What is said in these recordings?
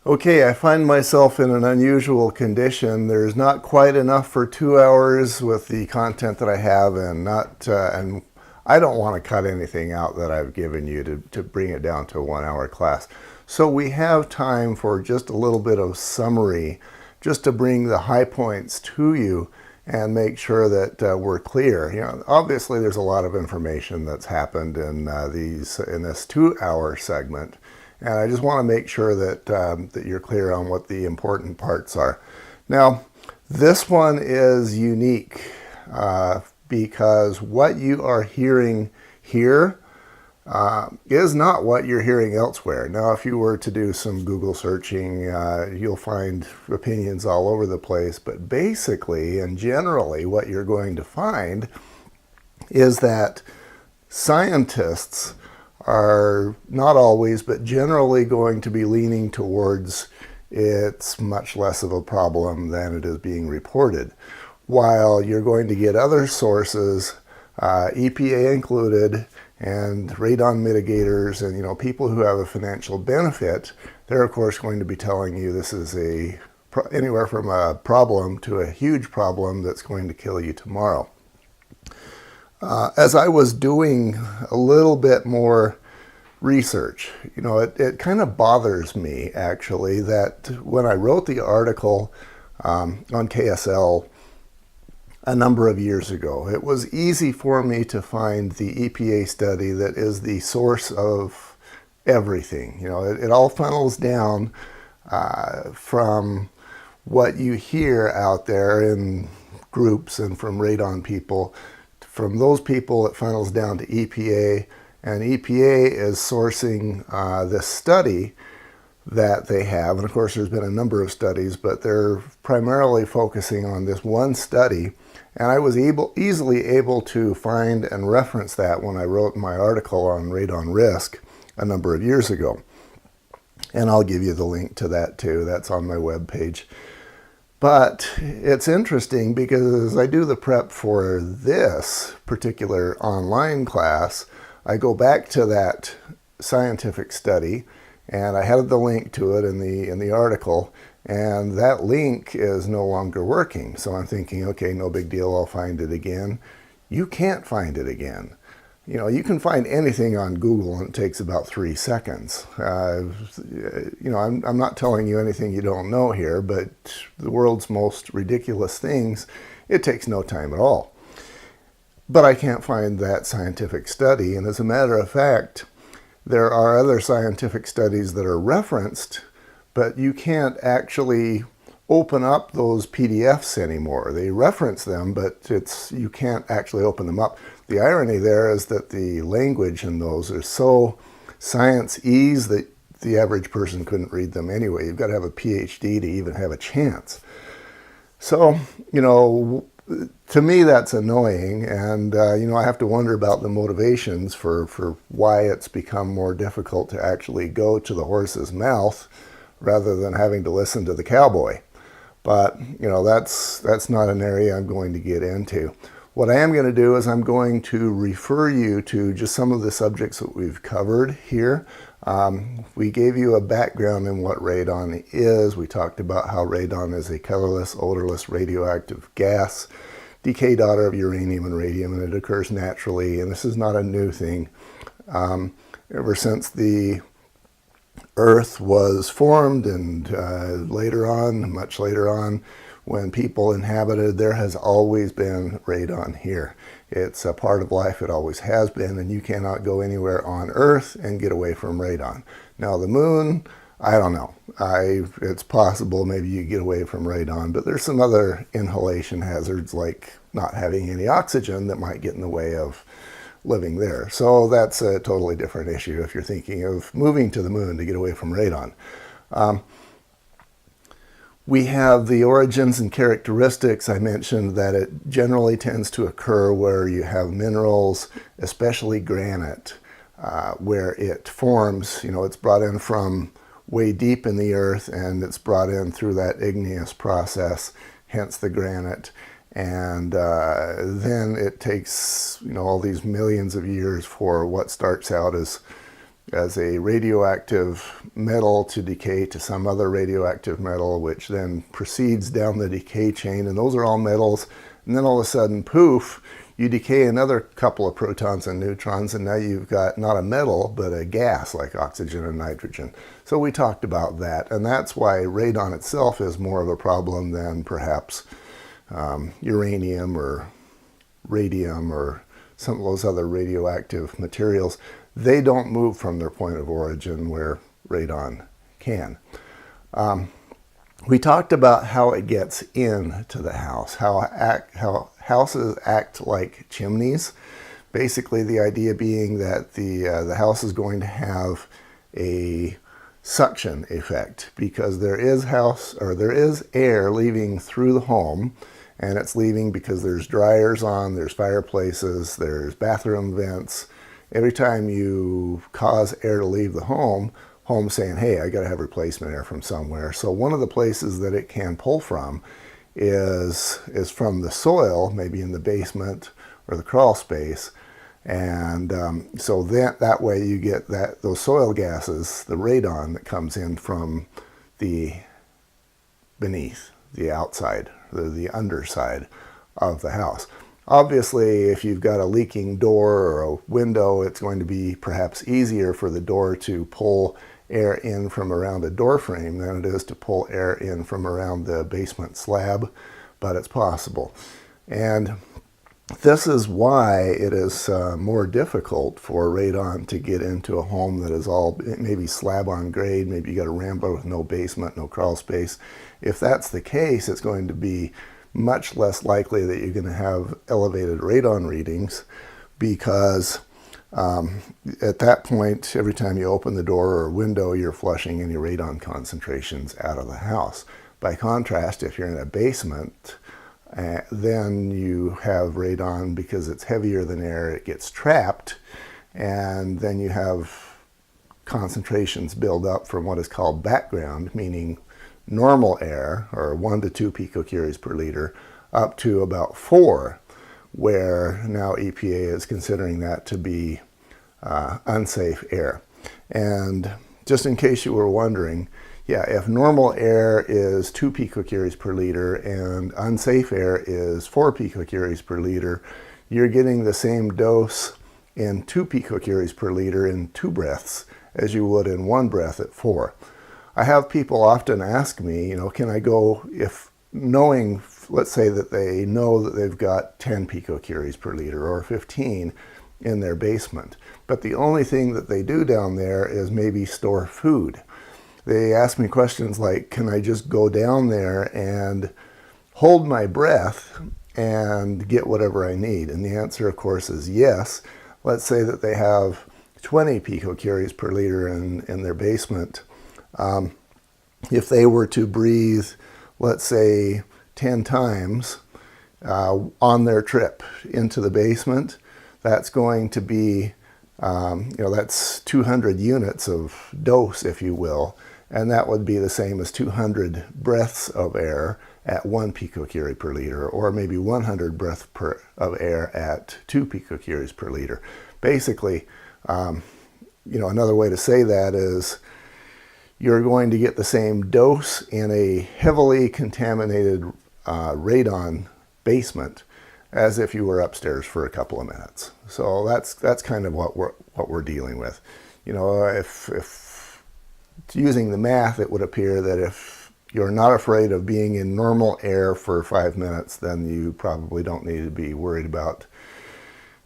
Okay, I find myself in an unusual condition. There's not quite enough for 2 hours with the content that I have, and I don't want to cut anything out that I've given you to bring it down to a 1 hour class. So we have time for just a little bit of summary, just to bring the high points to you and make sure that we're clear. Obviously there's a lot of information that's happened in this 2 hour segment. And I just want to make sure that you're clear on what the important parts are. Now, this one is unique because what you are hearing here is not what you're hearing elsewhere. Now, if you were to do some Google searching, you'll find opinions all over the place. But basically and generally, what you're going to find is that scientists are not always, but generally going to be leaning towards it's much less of a problem than it is being reported. While you're going to get other sources, EPA included, and radon mitigators, and people who have a financial benefit, they're of course going to be telling you this is anywhere from a problem to a huge problem that's going to kill you tomorrow. As I was doing a little bit more research, it kind of bothers me actually that when I wrote the article on KSL a number of years ago, it was easy for me to find the EPA study that is the source of everything. It all funnels down from what you hear out there in groups and from radon people. From those people, it funnels down to EPA, and EPA is sourcing this study that they have. And of course, there's been a number of studies, but they're primarily focusing on this one study. And I was easily able to find and reference that when I wrote my article on radon risk a number of years ago. And I'll give you the link to that too. That's on my webpage. But it's interesting because as I do the prep for this particular online class, I go back to that scientific study, and I had the link to it in the article, and that link is no longer working. So I'm thinking, okay, no big deal, I'll find it again. You can't find it again. You can find anything on Google and it takes about 3 seconds. I'm not telling you anything you don't know here, but the world's most ridiculous things, it takes no time at all. But I can't find that scientific study, and as a matter of fact, there are other scientific studies that are referenced, but you can't actually open up those PDFs anymore. They reference them, but you can't actually open them up. The irony there is that the language in those are so science-ease that the average person couldn't read them anyway. You've got to have a PhD to even have a chance. So, to me that's annoying, and I have to wonder about the motivations for why it's become more difficult to actually go to the horse's mouth rather than having to listen to the cowboy. But, that's not an area I'm going to get into. What I am going to do is I'm going to refer you to just some of the subjects that we've covered here. We gave you a background in what radon is. We talked about how radon is a colorless, odorless, radioactive gas, decay daughter of uranium and radium, and it occurs naturally. And this is not a new thing. Ever since the Earth was formed, and much later on, when people inhabited, there has always been radon here. It's a part of life, it always has been, and you cannot go anywhere on Earth and get away from radon. Now the moon, I don't know. It's possible maybe you get away from radon, but there's some other inhalation hazards like not having any oxygen that might get in the way of living there. So that's a totally different issue if you're thinking of moving to the moon to get away from radon. We have the origins and characteristics. I mentioned that it generally tends to occur where you have minerals, especially granite, where it forms, it's brought in from way deep in the earth, and it's brought in through that igneous process, hence the granite. And then it takes, all these millions of years for what starts out as as a radioactive metal to decay to some other radioactive metal, which then proceeds down the decay chain, and those are all metals. And then all of a sudden, poof, you decay another couple of protons and neutrons, and now you've got not a metal, but a gas like oxygen and nitrogen. So we talked about that, and that's why radon itself is more of a problem than perhaps uranium or radium or some of those other radioactive materials. They don't move from their point of origin where radon can. We talked about how it gets into the house, how houses act like chimneys. Basically, the idea being that the house is going to have a suction effect because there is air leaving through the home, and it's leaving because there's dryers on, there's fireplaces, there's bathroom vents. Every time you cause air to leave the home saying, hey, I got to have replacement air from somewhere. So one of the places that it can pull from is from the soil, maybe in the basement or the crawl space. And so that way you get those soil gases, the radon that comes in from the beneath, the outside, the underside of the house. Obviously, if you've got a leaking door or a window, it's going to be perhaps easier for the door to pull air in from around a door frame than it is to pull air in from around the basement slab, but it's possible. And this is why it is more difficult for radon to get into a home that is all maybe slab on grade, maybe you got a rambler with no basement, no crawl space. If that's the case, it's going to be much less likely that you're going to have elevated radon readings because at that point, every time you open the door or window, you're flushing any radon concentrations out of the house. By contrast, if you're in a basement, then you have radon because it's heavier than air, it gets trapped, and then you have concentrations build up from what is called background, meaning normal air, or 1 to 2 picocuries per liter, up to about 4, where now EPA is considering that to be unsafe air. And just in case you were wondering, yeah, if normal air is 2 picocuries per liter and unsafe air is 4 picocuries per liter, you're getting the same dose in 2 picocuries per liter in 2 breaths as you would in 1 breath at 4. I have people often ask me, can I go, if knowing, let's say that they know that they've got 10 picocuries per liter or 15 in their basement, but the only thing that they do down there is maybe store food. They ask me questions like, can I just go down there and hold my breath and get whatever I need? And the answer, of course, is yes. Let's say that they have 20 picocuries per liter in their basement. If they were to breathe, let's say 10 times on their trip into the basement, that's going to be, that's 200 units of dose, if you will, and that would be the same as 200 breaths of air at 1 picocurie per liter, or maybe 100 breaths of air at 2 picocuries per liter. Basically, another way to say that is you're going to get the same dose in a heavily contaminated radon basement as if you were upstairs for a couple of minutes. So that's kind of what we're dealing with. If using the math, it would appear that if you're not afraid of being in normal air for 5 minutes, then you probably don't need to be worried about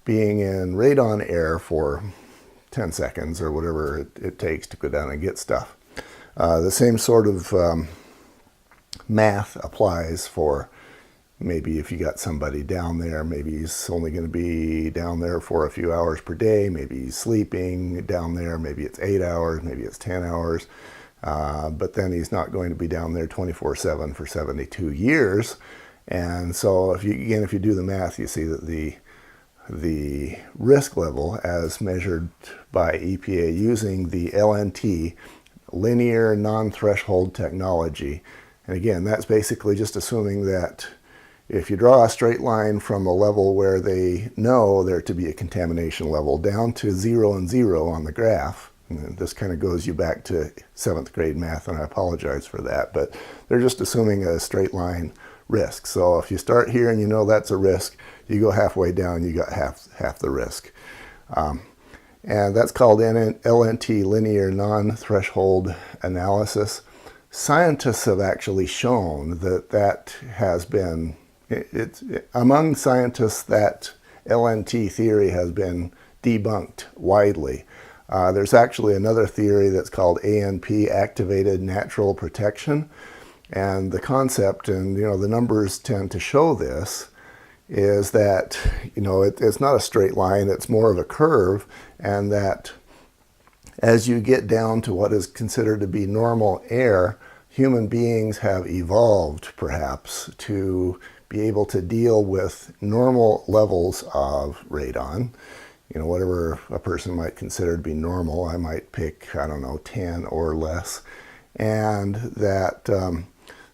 being in radon air for 10 seconds or whatever it takes to go down and get stuff. The same sort of math applies for maybe if you got somebody down there, maybe he's only going to be down there for a few hours per day, maybe he's sleeping down there, maybe it's 8 hours, maybe it's 10 hours, but then he's not going to be down there 24/7 for 72 years. And so if you do the math, you see that the risk level as measured by EPA using the LNT, linear non-threshold technology, and again, that's basically just assuming that if you draw a straight line from a level where they know there to be a contamination level down to 0 and 0 on the graph, And this kind of goes you back to 7th grade math, and I apologize for that, but they're just assuming a straight line risk. So if you start here and you know that's a risk, you go halfway down, you got half the risk. And that's called LNT, linear non-threshold analysis. Scientists have actually shown that has been, among scientists, that LNT theory has been debunked widely. There's actually another theory that's called ANP, activated natural protection. And the concept, and the numbers tend to show this, is that it's not a straight line, it's more of a curve, and that as you get down to what is considered to be normal air, human beings have evolved perhaps to be able to deal with normal levels of radon. Whatever a person might consider to be normal, I might pick, 10 or less, and that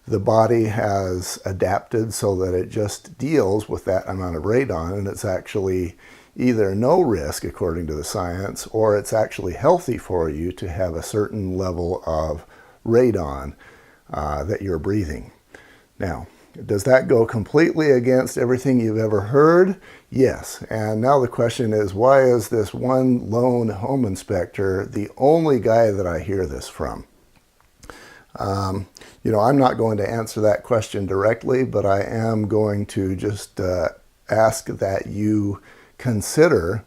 the body has adapted so that it just deals with that amount of radon, and it's actually either no risk according to the science, or it's actually healthy for you to have a certain level of radon that you're breathing. Now, does that go completely against everything you've ever heard? Yes. And now the question is, why is this one lone home inspector the only guy that I hear this from? I'm not going to answer that question directly, but I am going to just ask that you consider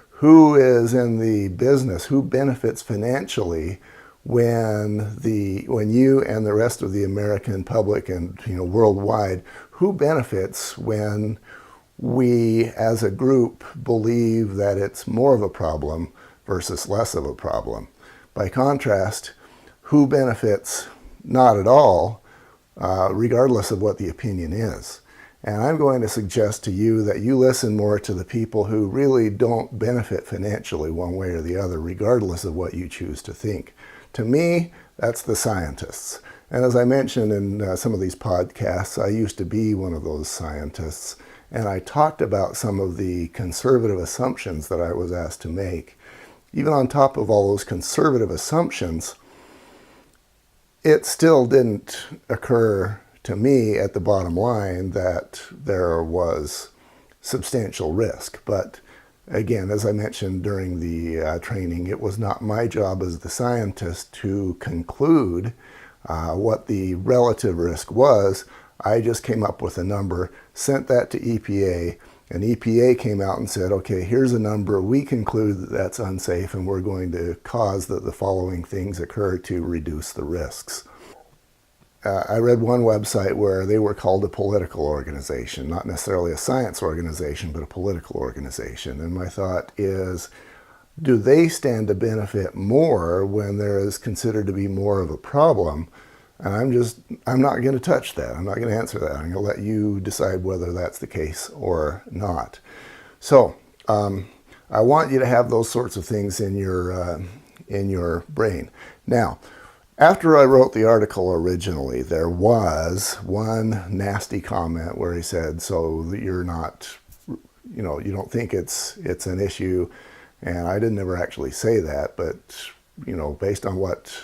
who is in the business, who benefits financially when you and the rest of the American public and worldwide, who benefits when we as a group believe that it's more of a problem versus less of a problem. By contrast, who benefits not at all, regardless of what the opinion is. And I'm going to suggest to you that you listen more to the people who really don't benefit financially one way or the other, regardless of what you choose to think. To me, that's the scientists. And as I mentioned in some of these podcasts, I used to be one of those scientists, and I talked about some of the conservative assumptions that I was asked to make. Even on top of all those conservative assumptions, it still didn't occur to me at the bottom line that there was substantial risk. But again, as I mentioned during the training, it was not my job as the scientist to conclude what the relative risk was. I just came up with a number, sent that to EPA, and EPA came out and said, okay, here's a number. We conclude that that's unsafe, and we're going to cause that the following things occur to reduce the risks. I read one website where they were called a political organization, not necessarily a science organization, but a political organization. And my thought is, do they stand to benefit more when there is considered to be more of a problem? And I'm not going to touch that. I'm not going to answer that. I'm going to let you decide whether that's the case or not. So I want you to have those sorts of things in your brain. Now, after I wrote the article originally, there was one nasty comment where he said, so you're not, you don't think it's an issue. And I didn't ever actually say that, but, based on what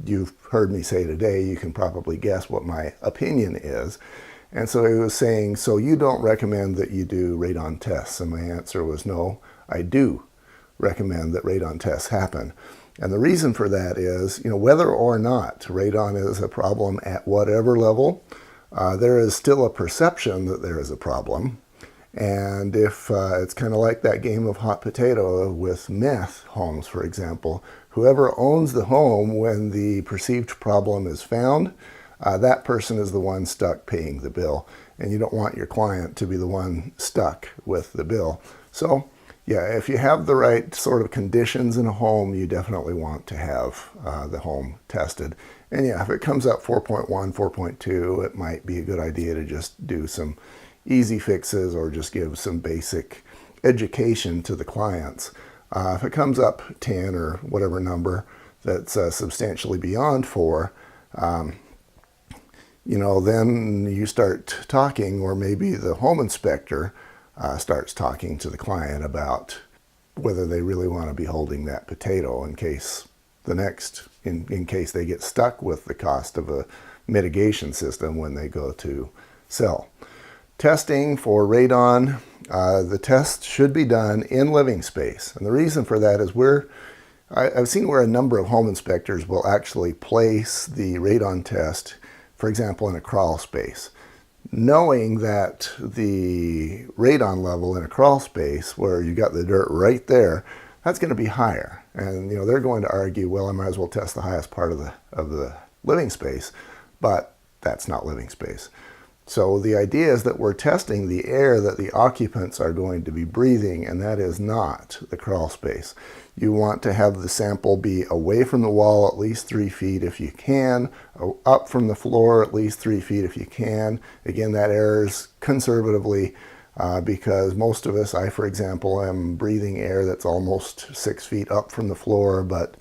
you've heard me say today, you can probably guess what my opinion is. And so he was saying, so you don't recommend that you do radon tests? And my answer was, no, I do recommend that radon tests happen. And the reason for that is, whether or not radon is a problem at whatever level, there is still a perception that there is a problem. And if it's kind of like that game of hot potato with meth homes, for example, whoever owns the home when the perceived problem is found, that person is the one stuck paying the bill. And you don't want your client to be the one stuck with the bill. So, yeah, if you have the right sort of conditions in a home, you definitely want to have the home tested. And yeah, if it comes up 4.1, 4.2, it might be a good idea to just do some easy fixes or just give some basic education to the clients. If it comes up 10 or whatever number that's substantially beyond 4, then you start talking, or maybe the home inspector starts talking to the client about whether they really want to be holding that potato in case the next, in case they get stuck with the cost of a mitigation system when they go to sell. Testing for radon, the test should be done in living space. And the reason for that is I've seen where a number of home inspectors will actually place the radon test, for example, in a crawl space, knowing that the radon level in a crawl space where you got the dirt right there, that's going to be higher. And they're going to argue, well, I might as well test the highest part of the living space, but that's not living space. So the idea is that we're testing the air that the occupants are going to be breathing, and that is not the crawl space. You want to have the sample be away from the wall at least 3 feet if you can, up from the floor at least 3 feet if you can. Again, that errs conservatively because most of us, I for example, am breathing air that's almost 6 feet up from the floor, but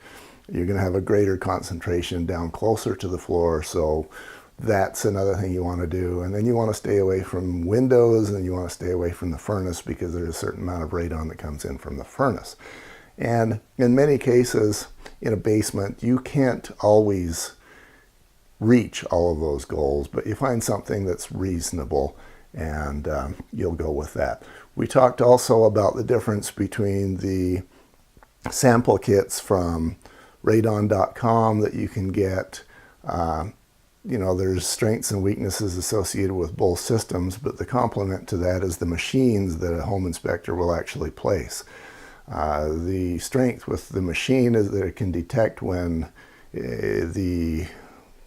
you're going to have a greater concentration down closer to the floor. So that's another thing you want to do. And then you want to stay away from windows, and you want to stay away from the furnace because there's a certain amount of radon that comes in from the furnace. And in many cases in a basement, you can't always reach all of those goals, but you find something that's reasonable and you'll go with that. We talked also about the difference between the sample kits from radon.com that you can get. There's strengths and weaknesses associated with both systems, but the complement to that is the machines that a home inspector will actually place. The strength with the machine is that it can detect when the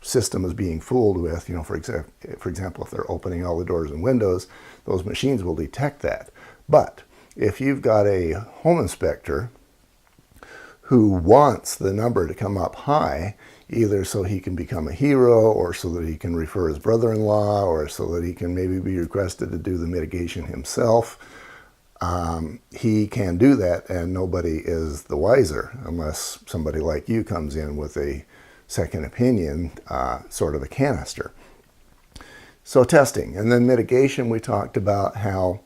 system is being fooled with. For example, if they're opening all the doors and windows, those machines will detect that. But if you've got a home inspector who wants the number to come up high, either so he can become a hero, or so that he can refer his brother-in-law, or so that he can maybe be requested to do the mitigation himself, he can do that, and nobody is the wiser unless somebody like you comes in with a second opinion, sort of a canister. So testing. And then mitigation, we talked about how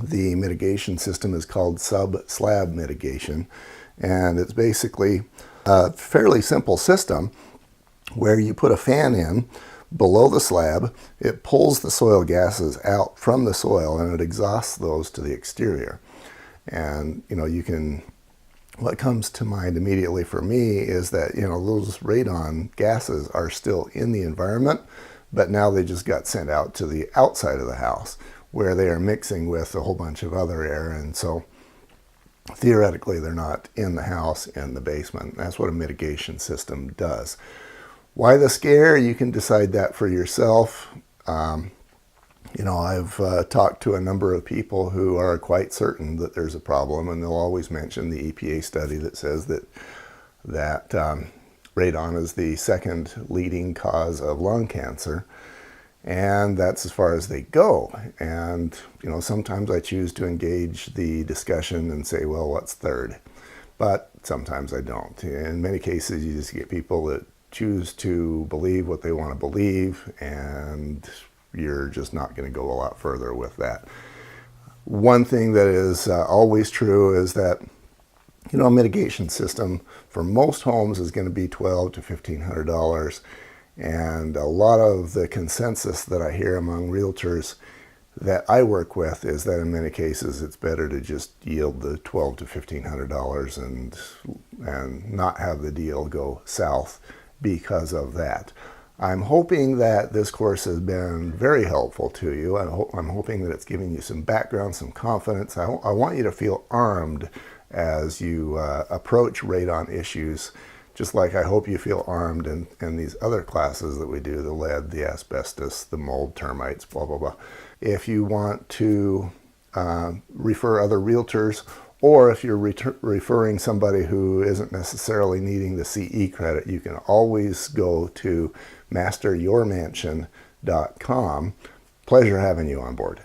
the mitigation system is called sub-slab mitigation. And it's basically a fairly simple system where you put a fan in below the slab, it pulls the soil gases out from the soil and it exhausts those to the exterior. And what comes to mind immediately for me is that those radon gases are still in the environment, but now they just got sent out to the outside of the house where they are mixing with a whole bunch of other air, and so theoretically they're not in the house, in the basement. That's what a mitigation system does. Why the scare? You can decide that for yourself. I've talked to a number of people who are quite certain that there's a problem, and they'll always mention the EPA study that says that radon is the second leading cause of lung cancer. And that's as far as they go. And, sometimes I choose to engage the discussion and say, well, what's third? But sometimes I don't. In many cases, you just get people that choose to believe what they want to believe, and you're just not going to go a lot further with that. One thing that is always true is that, a mitigation system for most homes is going to be $1,200 to $1,500. And a lot of the consensus that I hear among realtors that I work with is that in many cases it's better to just yield the $1,200 to $1,500 and not have the deal go south because of that. I'm hoping that this course has been very helpful to you. I'm hoping that it's giving you some background, some confidence. I want you to feel armed as you approach radon issues, just like I hope you feel armed in these other classes that we do, the lead, the asbestos, the mold, termites, blah, blah, blah. If you want to refer other realtors, or if you're referring somebody who isn't necessarily needing the CE credit, you can always go to masteryourmansion.com. Pleasure having you on board.